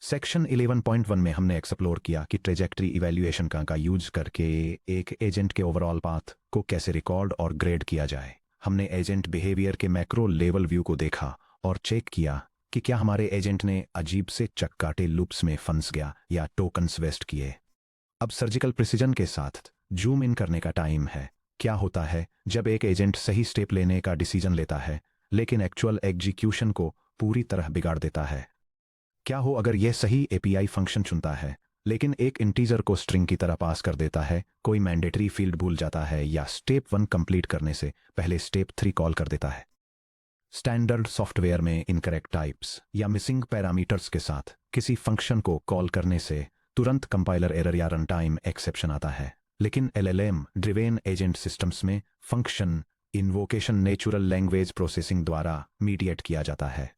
Section 11.1 में हमने explore किया कि ट्रेजेक्ट्री इवैल्यूएशन का यूज करके एक एजेंट के ओवरऑल पाथ को कैसे रिकॉर्ड और ग्रेड किया जाए। हमने एजेंट बिहेवियर के मैक्रो लेवल व्यू को देखा और चेक किया कि क्या हमारे एजेंट ने अजीब से चक्काटे लूप्स में फंस गया या टोकन्स वेस्ट किए। अब सर्जिकल प्रिसीजन के साथ जूम इन करने का टाइम है। क्या होता है जब एक एजेंट सही स्टेप लेने का डिसीजन लेता है लेकिन एक्चुअल एग्जीक्यूशन को पूरी तरह बिगाड़ देता है? क्या हो अगर यह सही एपीआई फंक्शन चुनता है लेकिन एक इंटीजर को स्ट्रिंग की तरह पास कर देता है, कोई मैंडेटरी फील्ड भूल जाता है या स्टेप 1 कंप्लीट करने से पहले स्टेप 3 कॉल कर देता है? स्टैंडर्ड सॉफ्टवेयर में इनकरेक्ट टाइप्स या मिसिंग पैरामीटर्स के साथ किसी फंक्शन को कॉल करने से तुरंत कंपाइलर एरर या रन टाइम एक्सेप्शन आता है। लेकिन एलएलएम ड्रिवेन एजेंट सिस्टम्स में function invocation natural language processing द्वारा मीडिएट किया जाता है।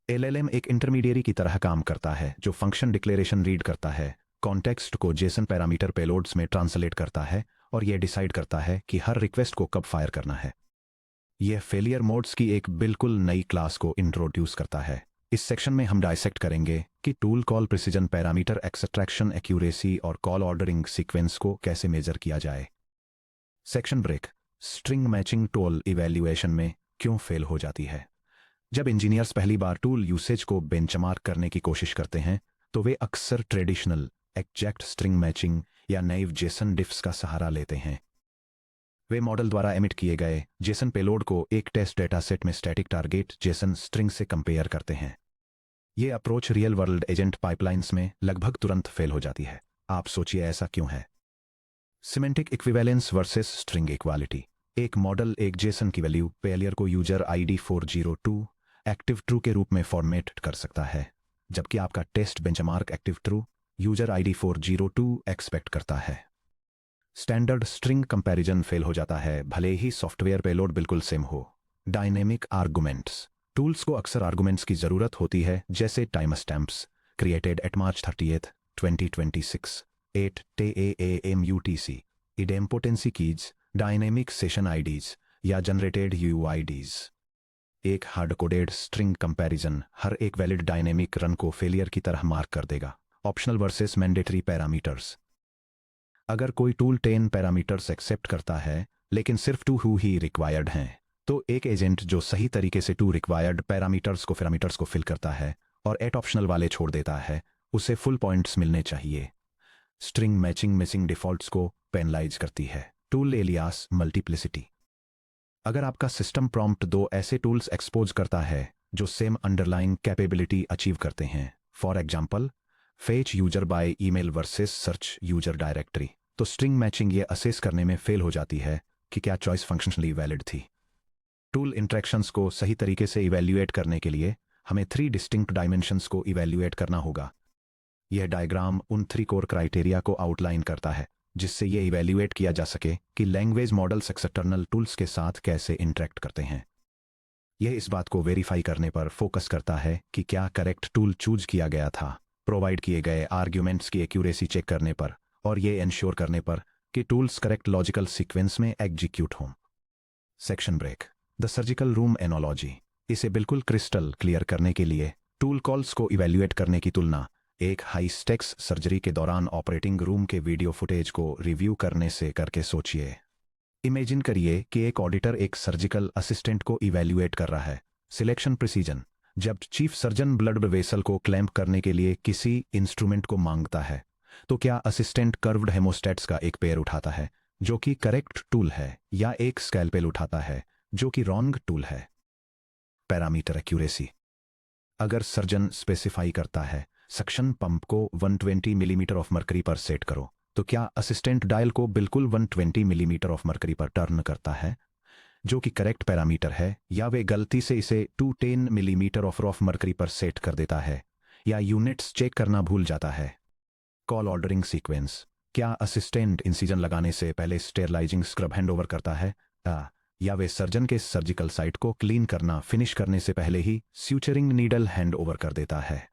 एलएलएम एक इंटरमीडिएरी की तरह काम करता है जो फंक्शन डिक्लेरेशन रीड करता है, कॉन्टेक्स्ट को जेसन पैरामीटर पेलोड्स में ट्रांसलेट करता है और यह डिसाइड करता है कि हर रिक्वेस्ट को कब फायर करना है। यह फेलियर मोड्स की एक बिल्कुल नई क्लास को इंट्रोड्यूस करता है। इस सेक्शन में हम डाइसेक्ट करेंगे कि tool call precision, parameter extraction, accuracy और कॉल ऑर्डरिंग सीक्वेंस को कैसे मेजर किया जाए। Section break. String matching tool evaluation में क्यों फेल हो जाती है? जब इंजीनियर्स पहली बार टूल यूसेज को बेंचमार्क करने की कोशिश करते हैं तो वे अक्सर ट्रेडिशनल एग्जैक्ट स्ट्रिंग मैचिंग या नैव जेसन डिफ्स का सहारा लेते हैं। वे मॉडल द्वारा एमिट किए गए जेसन पेलोड को एक टेस्ट डेटासेट में स्टैटिक टारगेट जेसन स्ट्रिंग से कंपेयर करते हैं। ये approach real world agent pipelines में लगभग तुरंत फेल हो जाती है। आप सोचिए ऐसा क्यों है? Semantic equivalence versus string equality. एक मॉडल एक जेसन की वैल्यू पेलियर को यूजर आईडी 402 एक्टिव ट्रू के रूप में फॉर्मेट कर सकता है, जबकि आपका test benchmark active true user ID 402 expect करता है। स्टैंडर्ड स्ट्रिंग कंपैरिजन फेल हो जाता है भले ही सॉफ्टवेयर पेलोड बिल्कुल सेम हो। Dynamic arguments. टूल्स को अक्सर आर्गुमेंट्स की जरूरत होती है, जैसे time stamps created at March 30, 2026 8 TAAMUTC, idempotency keys, dynamic session IDs या जनरेटेड यूआईडीज। एक हार्ड कोडेड स्ट्रिंग कंपैरिजन हर एक वैलिड डायनेमिक रन को फेलियर की तरह मार्क कर देगा। Optional versus mandatory parameters. अगर कोई टूल 10 पैरामीटर्स एक्सेप्ट करता है लेकिन सिर्फ 2 ही रिक्वायर्ड हैं, तो एक एजेंट जो सही तरीके से 2 रिक्वायर्ड पैरामीटर्स को फिल करता है और 8 ऑप्शनल वाले छोड़ देता है, उसे फुल पॉइंट्स मिलने चाहिए। स्ट्रिंग मैचिंग मिसिंग डिफॉल्ट्स को पेनलाइज करती है। Tool alias multiplicity. अगर आपका सिस्टम प्रॉम्प्ट 2 ऐसे टूल्स एक्सपोज करता है जो सेम अंडरलाइन कैपेबिलिटी अचीव करते हैं, for example fetch user by email versus search user directory, तो स्ट्रिंग मैचिंग ये असेस करने में फेल हो जाती है कि क्या चॉइस फंक्शनली वैलिड थी। टूल इंटरेक्शंस को सही तरीके से इवैल्यूएट करने के लिए हमें 3 डिस्टिंक्ट डायमेंशंस को इवैल्यूएट करना होगा। यह डायग्राम उन 3 कोर क्राइटेरिया को आउटलाइन करता है जिससे यह इवैल्यूएट किया जा सके कि लैंग्वेज मॉडल्स एक्सटर्नल टूल्स के साथ कैसे इंटरेक्ट करते हैं। यह इस बात को वेरीफाई करने पर फोकस करता है कि क्या करेक्ट टूल चूज किया गया था, प्रोवाइड किए गए आर्ग्यूमेंट्स की एक्यूरेसी चेक करने पर और यह इंश्योर करने पर कि टूल्स करेक्ट लॉजिकल सीक्वेंस में एग्जीक्यूट हों। Section break. The surgical room analogy. इसे बिल्कुल क्रिस्टल क्लियर करने के लिए टूल कॉल्स को इवैल्यूएट करने की तुलना एक हाई स्टेक्स सर्जरी के दौरान ऑपरेटिंग रूम के वीडियो फुटेज को रिव्यू करने से करके सोचिए। इमेजिन करिए कि एक ऑडिटर एक सर्जिकल असिस्टेंट को इवैल्यूएट कर रहा है। Selection precision. जब चीफ सर्जन ब्लड वेसल को क्लैंप करने के लिए किसी इंस्ट्रूमेंट को मांगता है, तो क्या असिस्टेंट कर्व्ड हेमोस्टेट्स का एक पेयर उठाता है जो कि करेक्ट टूल है, या एक स्कैल्पेल उठाता है जो कि रॉन्ग टूल है? Parameter accuracy. अगर सर्जन स्पेसिफाई करता है सक्शन पंप को 120 मिलीमीटर ऑफ मरकरी पर सेट करो, तो क्या असिस्टेंट डायल को बिल्कुल 120 मिलीमीटर ऑफ मरकरी पर टर्न करता है जो कि करेक्ट पैरामीटर है, या वे गलती से इसे 210 मिलीमीटर ऑफ मरकरी पर सेट कर देता है या यूनिट्स चेक करना भूल जाता है? Call ordering sequence. क्या असिस्टेंट इंसिजन लगाने से पहले स्टेरलाइजिंग स्क्रब हैंडओवर करता है, या वे सर्जन के सर्जिकल साइट को क्लीन करना फिनिश करने से पहले ही स्यूचरिंग नीडल हैंड ओवर कर देता है?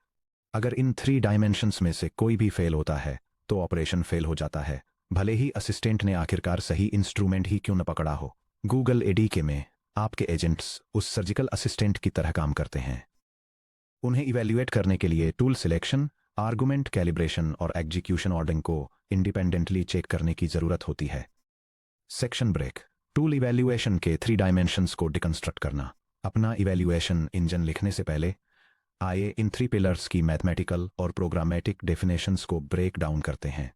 अगर इन 3 डायमेंशंस में से कोई भी फेल होता है तो ऑपरेशन फेल हो जाता है, भले ही असिस्टेंट ने आखिरकार सही इंस्ट्रूमेंट ही क्यों न पकड़ा हो। गूगल एडीके में आपके एजेंट्स उस सर्जिकल असिस्टेंट की तरह काम करते हैं। उन्हें इवैल्यूएट करने के लिए टूल सिलेक्शन, आर्गुमेंट कैलिब्रेशन और एग्जीक्यूशन ऑर्डरिंग को इंडिपेंडेंटली चेक करने की जरूरत होती है। Section break. टूल इवैल्यूएशन के 3 डायमेंशंस को डिकंस्ट्रक्ट करना। अपना इवैल्यूएशन इंजन लिखने से पहले आइए इन 3 पिलर्स की मैथमेटिकल और प्रोग्रामेटिक डेफिनेशंस को ब्रेक डाउन करते हैं।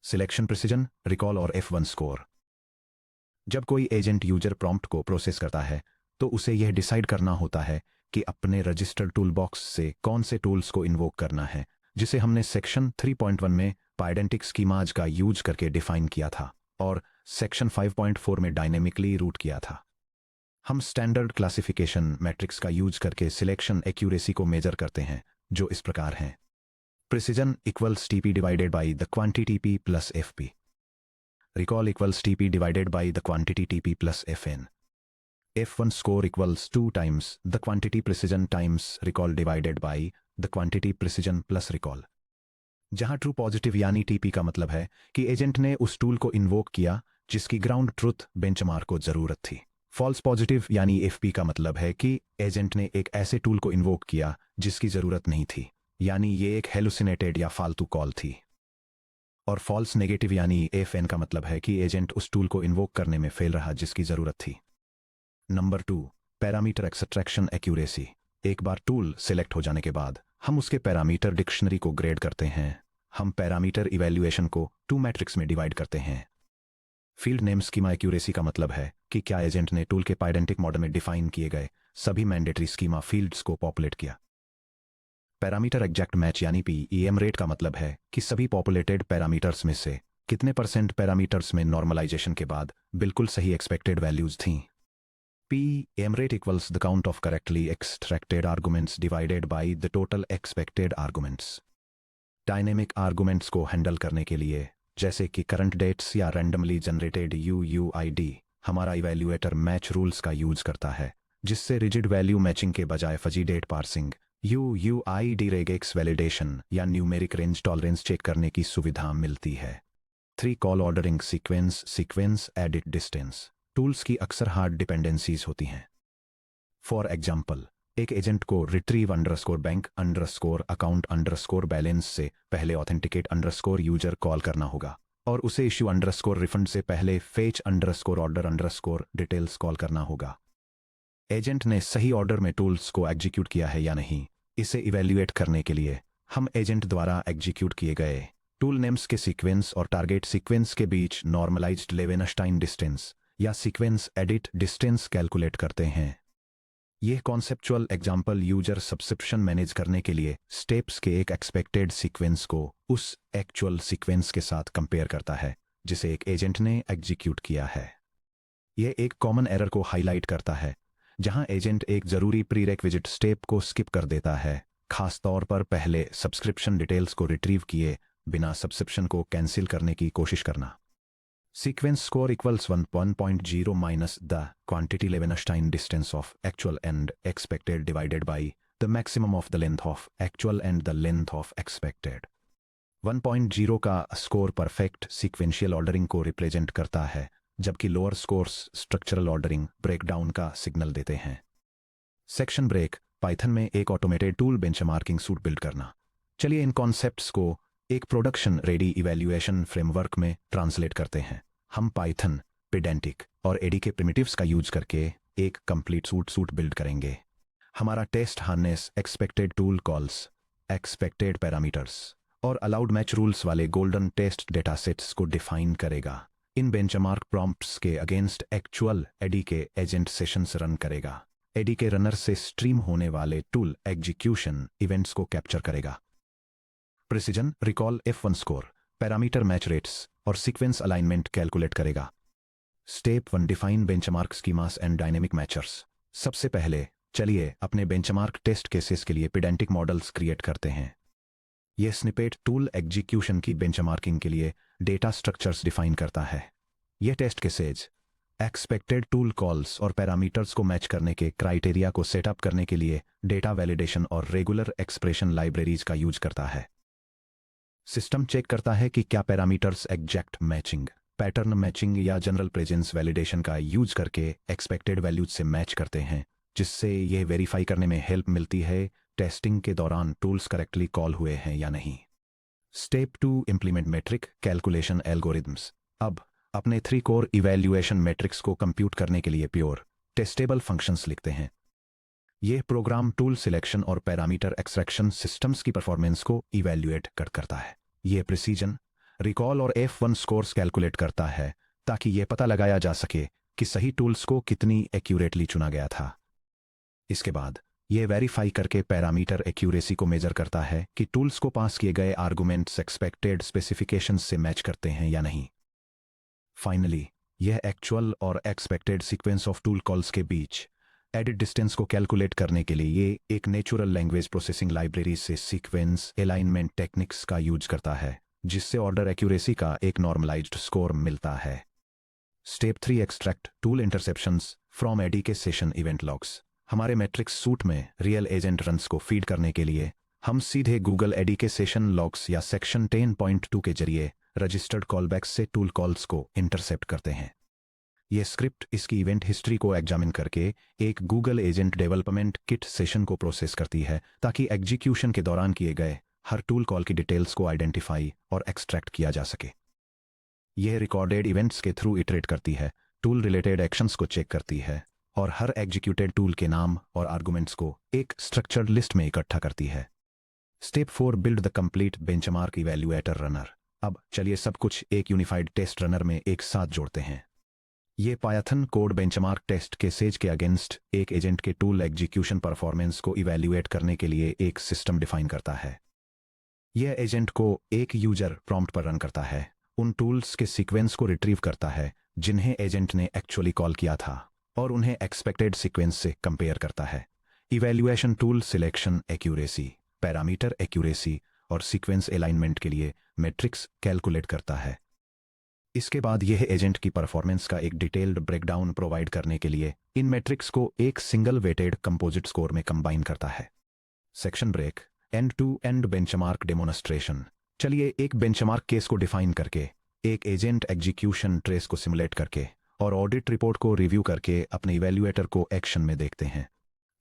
सिलेक्शन प्रिसिजन, रिकॉल और F1 स्कोर। जब कोई एजेंट यूजर प्रॉम्प्ट को प्रोसेस करता है तो उसे यह डिसाइड करना होता है कि अपने रजिस्टर्ड टूल बॉक्स से कौन से टूल्स को इन्वोक करना है, जिसे हमने सेक्शन 3.1 में पाइडेंटिक स्कीमाज का यूज करके डिफाइन किया था और सेक्शन 5.4 में डायनेमिकली रूट किया था। हम स्टैंडर्ड क्लासिफिकेशन मैट्रिक्स का यूज करके सिलेक्शन एक्यूरेसी को मेजर करते हैं, जो इस प्रकार हैं। Precision equals TP divided by the quantity P plus FP. Recall equals TP divided by the quantity TP plus FN. F1 score equals 2 times the quantity precision times recall divided by the quantity precision plus recall। जहां true positive यानी TP का मतलब है कि agent ने उस tool को invoke किया जिसकी ग्राउंड ट्रुथ बेंचमार्क को जरूरत थी। फॉल्स पॉजिटिव यानी FP का मतलब है कि एजेंट ने एक ऐसे टूल को इन्वोक किया जिसकी जरूरत नहीं थी, यानी ये एक हेलुसिनेटेड या फालतू कॉल थी। और फॉल्स नेगेटिव यानी FN का मतलब है कि एजेंट उस टूल को इन्वोक करने में फेल रहा जिसकी जरूरत थी। Number 2, parameter extraction accuracy. एक बार टूल सिलेक्ट हो जाने के बाद हम उसके पैरामीटर डिक्शनरी को ग्रेड करते हैं। हम पैरामीटर इवैल्यूएशन को 2 मैट्रिक्स में डिवाइड करते हैं। फील्ड नेम स्कीमा एक्यूरेसी का मतलब है कि क्या एजेंट ने टूल के पाइडेंटिक मॉडल में डिफाइन किए गए सभी मैंडेटरी स्कीमा फील्ड्स को पॉपुलेट किया। पैरामीटर एग्जैक्ट मैच यानी PEM रेट का मतलब है कि सभी पॉपुलेटेड पैरामीटर्स में से कितने % पैरामीटर्स में नॉर्मलाइजेशन के बाद बिल्कुल सही एक्सपेक्टेड वैल्यूज थीं। PEM rate equals the count of correctly extracted arguments divided by the total expected arguments। Dynamic arguments को हैंडल करने के लिए, जैसे कि करंट डेट्स या रैंडमली जनरेटेड UUID, हमारा इवैल्यूएटर मैच रूल्स का यूज करता है, जिससे रिजिड वैल्यू मैचिंग के बजाय fuzzy date parsing, UUID regex validation या न्यूमेरिक रेंज टॉलरेंस चेक करने की सुविधा मिलती है। 3 call ordering sequence edit distance. Tools की अक्सर हार्ड डिपेंडेंसीज होती हैं। फॉर एग्जाम्पल, एक एजेंट को रिट्रीव _बैंक_ अकाउंट _ से पहले ऑथेंटिकेट _यूजर कॉल करना होगा और उसे इश्यू _रिफंड से पहले फेच _ऑर्डर डिटेल्स कॉल करना होगा। एजेंट ने सही ऑर्डर में टूल्स को एग्जीक्यूट किया है या नहीं, इसे इवैल्यूएट करने के लिए हम एजेंट द्वारा एग्जीक्यूट किए गए टूल नेम्स के सीक्वेंस और टारगेट सीक्वेंस के बीच नॉर्मलाइज्ड लेवेनस्टाइन डिस्टेंस या सीक्वेंस एडिट डिस्टेंस कैलकुलेट करते हैं। यह conceptual example user subscription manage करने के लिए स्टेप्स के एक एक्सपेक्टेड सीक्वेंस को उस एक्चुअल सीक्वेंस के साथ कंपेयर करता है जिसे एक एजेंट ने एग्जीक्यूट किया है। यह एक कॉमन एरर को हाईलाइट करता है जहां एजेंट एक जरूरी प्रीरेक्विजिट स्टेप को स्किप कर देता है, खासतौर पर पहले सब्सक्रिप्शन डिटेल्स को रिट्रीव किए बिना सब्सक्रिप्शन को कैंसिल करने की कोशिश करना। Sequence score equals 1.0 minus the quantity Levenstein distance of actual and expected divided by the maximum of the length of actual and the length of expected। 1.0 का score perfect sequential ordering को represent करता है, जबकि lower scores structural ordering breakdown का signal देते हैं। Section break. Python में एक automated tool benchmarking suite build करना। चलिए इन कॉन्सेप्ट्स को एक प्रोडक्शन रेडी इवैल्यूएशन फ्रेमवर्क में ट्रांसलेट करते हैं। हम पाइथन, पेडेंटिक और एडी के प्रिमिटिव्स का यूज करके एक कंप्लीट सूट बिल्ड करेंगे। हमारा test harness expected tool calls, expected parameters और अलाउड मैच रूल्स वाले गोल्डन टेस्ट डेटा सेट्स को डिफाइन करेगा। इन बेंचमार्क प्रॉम्प्ट्स के अगेंस्ट एक्चुअल एडी के एजेंट सेशंस रन करेगा। एडी के रनर से स्ट्रीम होने वाले टूल एग्जीक्यूशन इवेंट्स को कैप्चर करेगा। Precision, recall, F1 score, parameter match rates और सीक्वेंस अलाइनमेंट कैलकुलेट करेगा। Step 1, define benchmark schemas and dynamic matures. सबसे पहले चलिए अपने बेंचमार्क टेस्ट केसेस के लिए पेडेंटिक मॉडल्स क्रिएट करते हैं। यह स्निपेट टूल एग्जीक्यूशन की बेंचमार्किंग के लिए डेटा स्ट्रक्चर्स डिफाइन करता है। यह test cases expected tool calls और पैरामीटर्स को मैच करने के क्राइटेरिया को सेटअप करने के लिए डेटा वैलिडेशन और रेगुलर एक्सप्रेशन लाइब्रेरीज का यूज करता है। सिस्टम चेक करता है कि क्या parameters exact matching, pattern matching या जनरल प्रेजेंस वैलिडेशन का यूज करके एक्सपेक्टेड वैल्यूज से मैच करते हैं, जिससे यह वेरीफाई करने में हेल्प मिलती है टेस्टिंग के दौरान टूल्स करेक्टली कॉल हुए हैं या नहीं। Step 2 implement metric calculation algorithms. अब अपने 3 कोर इवैल्यूएशन मेट्रिक्स को कंप्यूट करने के लिए प्योर टेस्टेबल फंक्शंस लिखते हैं। यह प्रोग्राम टूल सिलेक्शन और पैरामीटर एक्सट्रैक्शन सिस्टम्स की परफॉर्मेंस को इवैल्यूएट करता है। यह प्रिसीजन, रिकॉल और F1 स्कोर्स कैलकुलेट करता है ताकि यह पता लगाया जा सके कि सही टूल्स को कितनी एक्यूरेटली चुना गया था। इसके बाद यह वेरीफाई करके पैरामीटर एक्यूरेसी को मेजर करता है कि टूल्स को पास किए गए आर्गुमेंट्स एक्सपेक्टेड स्पेसिफिकेशंस से मैच करते हैं या नहीं। फाइनली यह एक्चुअल और expected sequence of tool calls के बीच एडिट डिस्टेंस को कैलकुलेट करने के लिए ये एक नेचुरल लैंग्वेज प्रोसेसिंग लाइब्रेरी से सीक्वेंस अलाइनमेंट टेक्निक्स का यूज करता है, जिससे ऑर्डर एक्यूरेसी का एक नॉर्मलाइज्ड स्कोर मिलता है। Step 3 extract tool interceptions from AD के सेशन इवेंट लॉग्स। हमारे मैट्रिक्स सूट में रियल एजेंट रन्स को फीड करने के लिए हम सीधे गूगल एडी के सेशन लॉग्स या सेक्शन 10.2 के जरिए रजिस्टर्ड कॉलबैक्स से टूल कॉल्स को इंटरसेप्ट करते हैं। यह स्क्रिप्ट इसकी इवेंट हिस्ट्री को एग्जामिन करके एक Google agent development kit session को प्रोसेस करती है ताकि एग्जीक्यूशन के दौरान किए गए हर टूल कॉल की डिटेल्स को आइडेंटिफाई और एक्सट्रैक्ट किया जा सके। यह रिकॉर्डेड इवेंट्स के थ्रू इटरेट करती है, टूल रिलेटेड एक्शंस को चेक करती है और हर एग्जीक्यूटेड टूल के नाम और आर्गुमेंट्स को एक स्ट्रक्चर्ड लिस्ट में इकट्ठा करती है। Step 4 build the complete benchmark evaluator runner. अब चलिए सब कुछ एक यूनिफाइड टेस्ट रनर में एक साथ जोड़ते हैं। ये Python code benchmark test cases के अगेंस्ट एक एजेंट के टूल एग्जीक्यूशन परफॉर्मेंस को इवैल्यूएट करने के लिए एक सिस्टम डिफाइन करता है। यह एजेंट को एक यूजर प्रॉम्प्ट पर रन करता है, उन टूल्स के सीक्वेंस को रिट्रीव करता है जिन्हें एजेंट ने एक्चुअली कॉल किया था और उन्हें एक्सपेक्टेड सीक्वेंस से कंपेयर करता है। Evaluation tool selection accuracy, parameter accuracy और सीक्वेंस अलाइनमेंट के लिए मैट्रिक्स कैलकुलेट करता है। इसके बाद यह एजेंट की परफॉर्मेंस का एक डिटेल्ड ब्रेकडाउन प्रोवाइड करने के लिए इन मैट्रिक्स को एक सिंगल वेटेड कंपोजिट स्कोर में कंबाइन करता है। Section break, end to end benchmark demonstration. चलिए एक बेंचमार्क केस को डिफाइन करके, एक एजेंट एग्जीक्यूशन ट्रेस को सिमुलेट करके और ऑडिट रिपोर्ट को रिव्यू करके अपने इवैल्यूएटर को एक्शन में देखते हैं।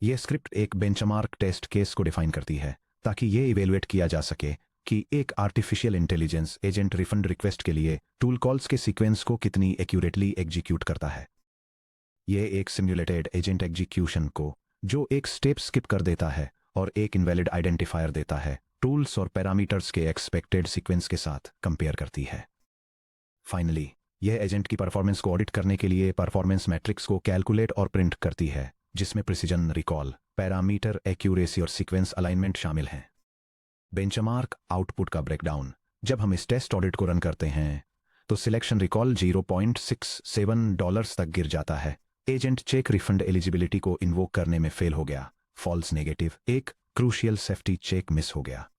यह स्क्रिप्ट एक बेंचमार्क टेस्ट केस को डिफाइन करती है ताकि यह इवैल्यूएट किया जा सके कि एक artificial intelligence agent refund request के लिए टूल कॉल्स के सीक्वेंस को कितनी एक्यूरेटली एग्जीक्यूट करता है। यह एक सिमुलेटेड एजेंट एग्जीक्यूशन को, जो एक स्टेप स्किप कर देता है और एक इनवैलिड आइडेंटिफायर देता है, टूल्स और पैरामीटर्स के एक्सपेक्टेड सीक्वेंस के साथ कंपेयर करती है। फाइनली यह एजेंट की परफॉर्मेंस को ऑडिट करने के लिए परफॉर्मेंस मैट्रिक्स को कैलकुलेट और प्रिंट करती है, जिसमें प्रिसीजन, रिकॉल, पैरामीटर एक्यूरेसी और सीक्वेंस अलाइनमेंट शामिल हैं। बेंचमार्क आउटपुट का ब्रेकडाउन। जब हम इस टेस्ट ऑडिट को रन करते हैं तो सिलेक्शन रिकॉल $0.67 तक गिर जाता है। एजेंट चेक रिफंड एलिजिबिलिटी को इन्वोक करने में फेल हो गया, फॉल्स नेगेटिव, एक क्रूशियल सेफ्टी चेक मिस हो गया।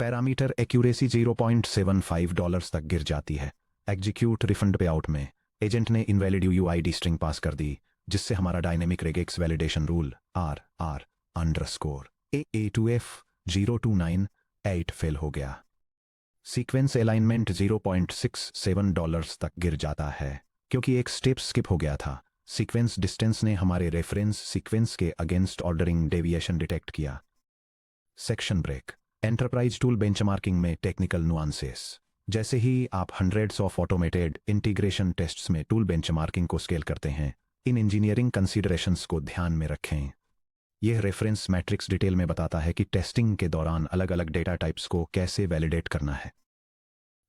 पैरामीटर एक्यूरेसी $0.75 तक गिर जाती है। एग्जीक्यूट रिफंड पे आउट में एजेंट ने इनवैलिड यूआईडी स्ट्रिंग पास कर दी, जिससे हमारा dynamic regex validation rule RR_A2F0298 fail हो गया। सीक्वेंस अलाइनमेंट $0.67 तक गिर जाता है क्योंकि एक स्टेप स्किप हो गया था। सीक्वेंस डिस्टेंस ने हमारे रेफरेंस सीक्वेंस के अगेंस्ट ऑर्डरिंग डेविएशन डिटेक्ट किया। Section break, enterprise tool benchmarking में टेक्निकल नुआंसेस। जैसे ही आप hundreds of automated integration tests में टूल बेंचमार्किंग को स्केल करते हैं, इन इंजीनियरिंग कंसीडरेशंस को ध्यान में रखें। यह रेफरेंस मैट्रिक्स डिटेल में बताता है कि टेस्टिंग के दौरान अलग अलग डेटा टाइप्स को कैसे वैलिडेट करना है।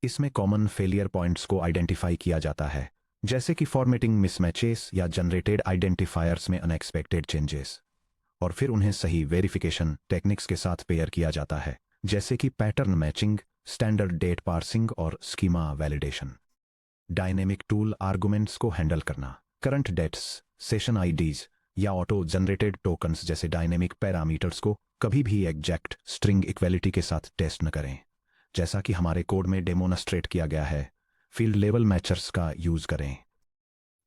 इसमें कॉमन फेलियर पॉइंट्स को आइडेंटिफाई किया जाता है, जैसे कि फॉर्मेटिंग मिसमैचेस या जनरेटेड आइडेंटिफायर्स में अनएक्सपेक्टेड चेंजेस, और फिर उन्हें सही वेरिफिकेशन टेक्निक्स के साथ पेयर किया जाता है, जैसे कि pattern matching, standard date parsing और schema validation. Dynamic tool arguments को हैंडल करना। करंट डेट्स, सेशन आईडीज या ऑटो जनरेटेड टोकन्स जैसे डायनेमिक पैरामीटर्स को कभी भी एग्जैक्ट स्ट्रिंग इक्वलिटी के साथ टेस्ट न करें। जैसा कि हमारे कोड में डेमोन्स्ट्रेट किया गया है, फील्ड लेवल मैचर्स का यूज करें।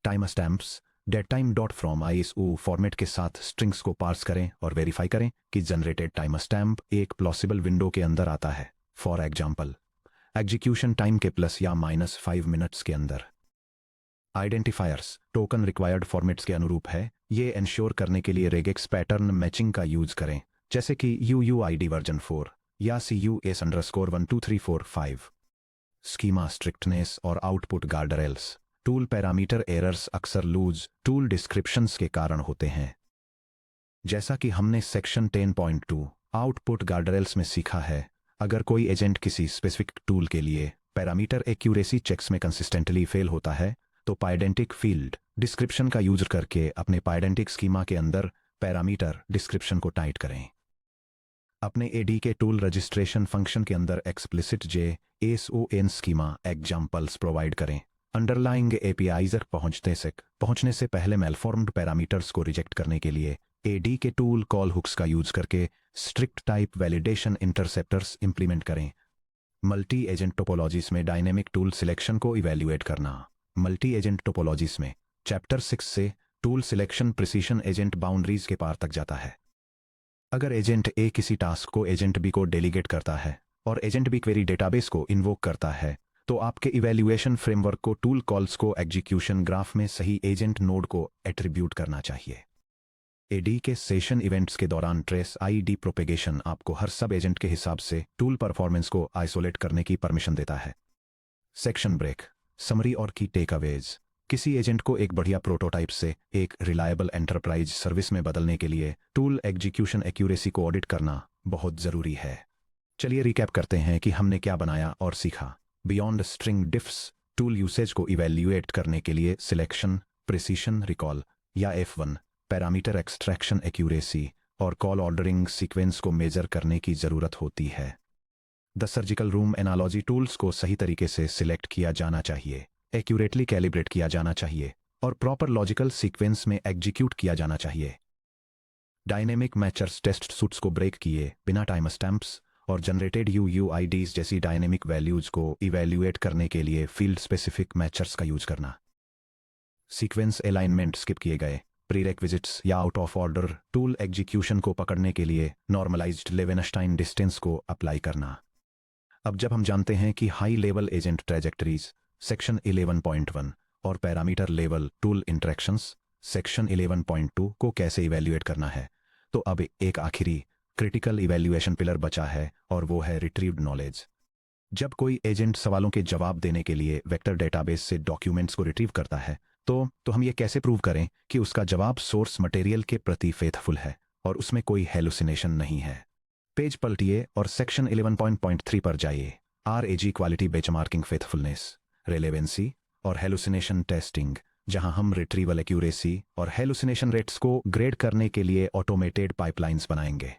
Time stamps, datetime.from ISO format के साथ स्ट्रिंग्स को पार्स करें और वेरीफाई करें कि जनरेटेड टाइम स्टैम्प एक प्लॉसिबल विंडो के अंदर आता है, फॉर एग्जाम्पल एग्जीक्यूशन टाइम के प्लस या -5 मिनट्स के अंदर। आइडेंटिफायर्स टोकन रिक्वायर्ड फॉर्मेट्स के अनुरूप है। ये इंश्योर करने के लिए रेगेक्स पैटर्न मैचिंग का यूज करें जैसे कि UUID वर्जन 4 या CUS_12345। स्कीमा स्ट्रिक्टनेस और आउटपुट गार्डरेल्स। टूल पैरामीटर एरर्स अक्सर लूज टूल डिस्क्रिप्शंस के कारण होते हैं। जैसा कि हमने सेक्शन 10.2 आउटपुट गार्डरेल्स में सीखा है, अगर कोई एजेंट किसी स्पेसिफिक टूल के लिए पैरामीटर एक्यूरेसी चेक्स में कंसिस्टेंटली फेल होता है, तो पाइडेंटिक फील्ड डिस्क्रिप्शन का यूज करके अपने पाइडेंटिक स्कीमा के अंदर पैरामीटर डिस्क्रिप्शन को टाइट करें। अपने एडी के टूल रजिस्ट्रेशन फंक्शन के अंदर explicit JSON schema examples provide करें। अंडरलाइंग एपीआईज तक पहुंचने से पहले मेलफॉर्म्ड पैरामीटर्स को रिजेक्ट करने के लिए एडी के टूल कॉल हुक्स का यूज करके strict type validation interceptors implement करें। मल्टी एजेंट टोपोलॉजीज में डायनेमिक टूल सिलेक्शन को इवैल्यूएट करना। मल्टी एजेंट टोपोलॉजीज में चैप्टर 6 से tool selection precision agent boundaries के पार तक जाता है। अगर एजेंट ए किसी टास्क को एजेंट बी को डेलीगेट करता है और एजेंट बी क्वेरी डेटाबेस को इन्वोक करता है, तो आपके इवैल्यूएशन फ्रेमवर्क को टूल कॉल्स को एग्जीक्यूशन ग्राफ में सही एजेंट नोड को एट्रीब्यूट करना चाहिए। एडी के सेशन इवेंट्स के दौरान ट्रेस आईडी प्रोपेगेशन आपको हर सब एजेंट के हिसाब से टूल परफॉर्मेंस को आइसोलेट करने की परमिशन देता है। सेक्शन ब्रेक, समरी और की टेकअवेज। किसी एजेंट को एक बढ़िया प्रोटोटाइप से एक रिलायबल एंटरप्राइज सर्विस में बदलने के लिए टूल एग्जीक्यूशन एक्यूरेसी को ऑडिट करना बहुत जरूरी है। चलिए रिकैप करते हैं कि हमने क्या बनाया और सीखा। Beyond string diffs, tool usage को इवैल्यूएट करने के लिए सिलेक्शन, प्रिसीशन, रिकॉल या F1 पैरामीटर एक्सट्रैक्शन एक्यूरेसी और कॉल ऑर्डरिंग सीक्वेंस को मेजर करने की जरूरत होती है। The surgical room analogy tools को सही तरीके से सिलेक्ट किया जाना चाहिए, एक्यूरेटली कैलिब्रेट किया जाना चाहिए और प्रॉपर लॉजिकल सीक्वेंस में एग्जीक्यूट किया जाना चाहिए। डायनेमिक मैचर्स टेस्ट सूट्स को ब्रेक किए बिना टाइम स्टैम्प्स और जनरेटेड UUIDs जैसी डायनेमिक वैल्यूज को इवैल्यूएट करने के लिए फील्ड स्पेसिफिक मैचर्स का यूज करना। सीक्वेंस अलाइनमेंट स्किप किए गए प्रीरेक्विजिट्स या out of order tool execution को पकड़ने के लिए नॉर्मलाइज्ड लेवेनस्टाइन डिस्टेंस को अप्लाई करना। अब जब हम जानते हैं कि high level agent trajectories section 11.1 और parameter level tool interactions section 11.2 को कैसे इवैल्यूएट करना है, तो अब एक आखिरी क्रिटिकल इवैल्यूएशन पिलर बचा है और वो है रिट्रीव्ड नॉलेज। जब कोई एजेंट सवालों के जवाब देने के लिए वेक्टर डेटाबेस से डॉक्यूमेंट्स को रिट्रीव करता है, तो हम ये कैसे प्रूव करें कि उसका जवाब सोर्स मटेरियल के प्रति फेथफुल है और उसमें कोई हेलुसिनेशन नहीं है। पेज पलटिए और सेक्शन 11.3 पर जाइए। RAG quality benchmarking, faithfulness, relevancy और हेलुसिनेशन टेस्टिंग, जहां हम रिट्रीवल एक्यूरेसी और हेलुसिनेशन रेट्स को ग्रेड करने के लिए ऑटोमेटेड पाइपलाइंस बनाएंगे।